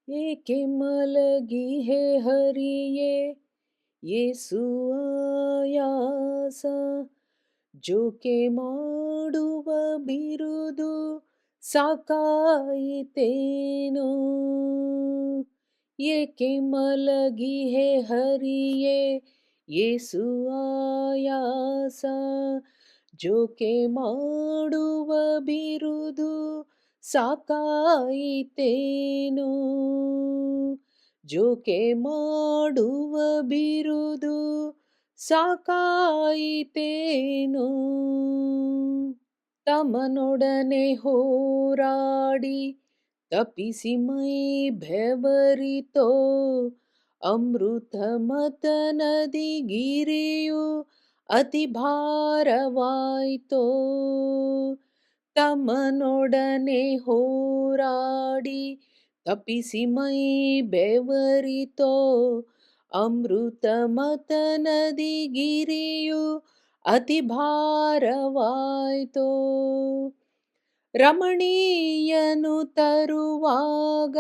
ಏಕೆ ಮಲಗಿಹೆ ಹರಿಯೇ ಯೇಸು ಆಯಾಸ ಜೋಕೆ ಮಾಡುವ ಬಿರುದು ಸಾಕಾಯಿತೇನೋ. ಏಕೆ ಮಲಗಿಹೆ ಹರಿಯೇ ಯೇಸು ಆಯಾಸ ಜೋಕೆ ಮಾಡುವ ಬಿರುದು ಸಾಕಾಯಿತೇನೋ. ಜೋಕೆ ಮಾಡುವ ಬಿರುದು ಸಾಕಾಯಿತೇನೋ. ತಮನೊಡನೆ ಹೋರಾಡಿ ತಪಿಸಿ ಮೈ ಬೆವರಿತೋ. ಅಮೃತ ಮತನದಿ ಗಿರಿಯು ಅತಿ ಭಾರವಾಯ್ತೋ. ತಮ್ಮನೊಡನೆ ಹೋರಾಡಿ ತಪಿಸಿ ಮೈ ಬೆವರಿತೋ. ಅಮೃತ ಮತನದಿ ಗಿರಿಯು ಅತಿ ಭಾರವಾಯ್ತೋ. ರಮಣೀಯನು ತರುವಾಗ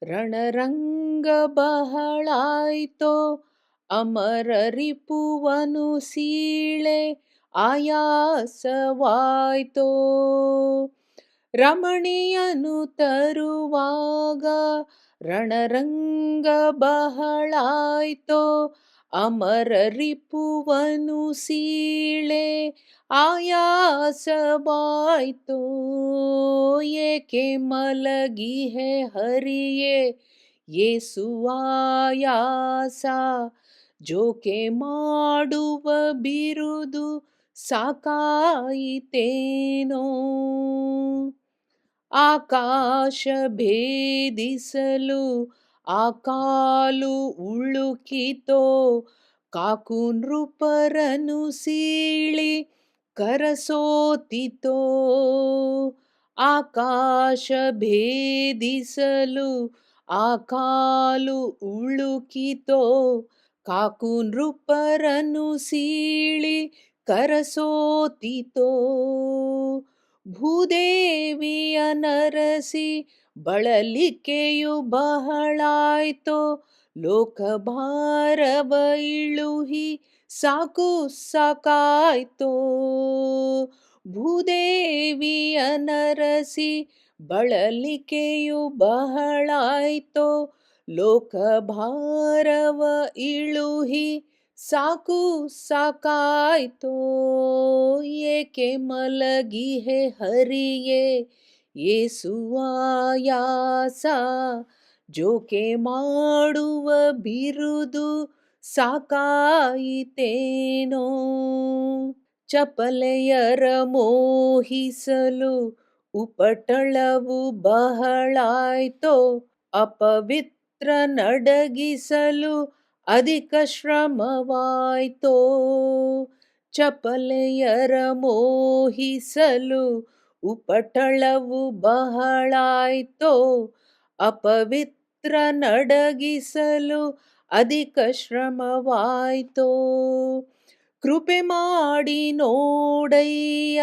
ರಣರಂಗ ಬಹಳಾಯ್ತೋ. ಅಮರ ರಿಪುವನು ಸೀಳೆ ಆಯಾಸವಾಯ್ತೋ. ರಮಣೀಯನು ತರುವಾಗ ರಣರಂಗ ಬಹಳಾಯ್ತೋ. ಅಮರ ರಿಪುವನು ಸೀಳೆ ಆಯಾಸವಾಯ್ತೋ. ಏಕೆ ಮಲಗಿಹೆ ಹರಿಯೇ ಯೇಸು ಆಯಾಸ ಜೋಕೆ ಮಾಡುವ ಬಿರುದು ಸಾಕಾಯಿತೇನೋ. ಆಕಾಶ ಭೇದಿಸಲು ಆ ಕಾಲು ಉಳುಕಿತೋ. ಕಾಕು ನೃಪರನು ಸೀಳಿ ಕರಸೋತಿತೋ. ಆಕಾಶ ಭೇದಿಸಲು ಆ ಕಾಲು ಉಳುಕಿತೋ. ಕಾಕು ನೃಪರನು ಸೀಳಿ ಕರಸೋತಿತೋ. ಭೂದೇವಿಯ ನರಸಿ ಬಳಲಿಕೆಯು ಬಹಳಾಯ್ತೋ. ಲೋಕಭಾರವ ಇಳುಹಿ ಸಾಕು ಸಾಕಾಯ್ತೋ. ಭೂದೇವಿಯ ನರಸಿ ಬಳಲಿಕೆಯು ಬಹಳಾಯ್ತೋ. ಲೋಕಭಾರವ ಇಳುಹಿ ಸಾಕು ಸಾಕಾಯ್ತೋ. ಏಕೆ ಮಲಗಿಹೆ ಹರಿಯೇ ಯೇಸು ಆಯಾಸ ಜೋಕೆ ಮಾಡುವ ಬಿರುದು ಸಾಕಾಯಿತೇನೋ. ಚಪಲೆಯರ ಮೋಹಿಸಲು ಉಪಟಳವು ಬಹಳಾಯ್ತೋ. ಅಪವಿತ್ರ ನಡಗಿಸಲು ಅಧಿಕ ಶ್ರಮವಾಯ್ತೋ. ಚಪಲೆಯರ ಮೋಹಿಸಲು ಉಪಟಳವು ಬಹಳಾಯ್ತೋ. ಅಪವಿತ್ರ ನಡಗಿಸಲು ಅಧಿಕ ಶ್ರಮವಾಯ್ತೋ. ಕೃಪೆ ಮಾಡಿ ನೋಡಯ್ಯ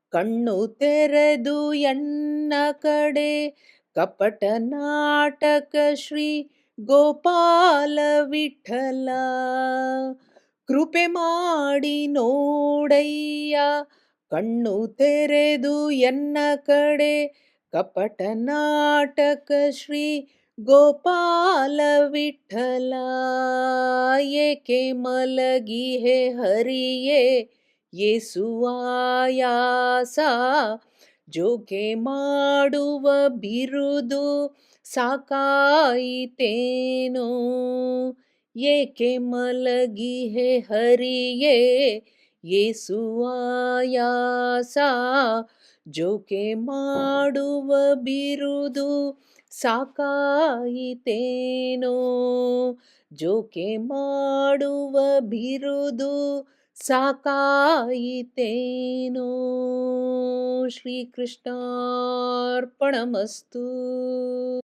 ಕಣ್ಣು ತೆರೆದು ಎನ್ನ ಕಡೆ. ಕಪಟ ನಾಟಕ ಶ್ರೀ ಗೋಪಾಲ ವಿಠಲ. ಕೃಪೆ ಮಾಡಿ ನೋಡಯ್ಯ ಕಣ್ಣು ತೆರೆದು ಎನ್ನ ಕಡೆ. ಕಪಟ ನಾಟಕ ಶ್ರೀ ಗೋಪಾಲ ವಿಠಲ. ಏಕೆ ಮಲಗಿಹೆ ಹರಿಯೇ ಯೇಸು ಆಯಾಸ ಜೋಕೆ ಮಾಡುವ ಬಿರುದು ಸಾಕಾಯಿತೇನೋ. ಏಕೆ ಮಲಗಿಹೆ ಹರಿಯೇ ಯೇಸು ಆಯಾಸ ಜೋಕೆ ಮಾಡುವ ಬಿರುದು ಸಾಕಾಯಿತೇನೋ. ಜೋಕೆ ಮಾಡುವ ಬಿರುದು ಸಾಕಾಯಿತೇನೋ. ಶ್ರೀಕೃಷ್ಣಾರ್ಪಣಮಸ್ತು.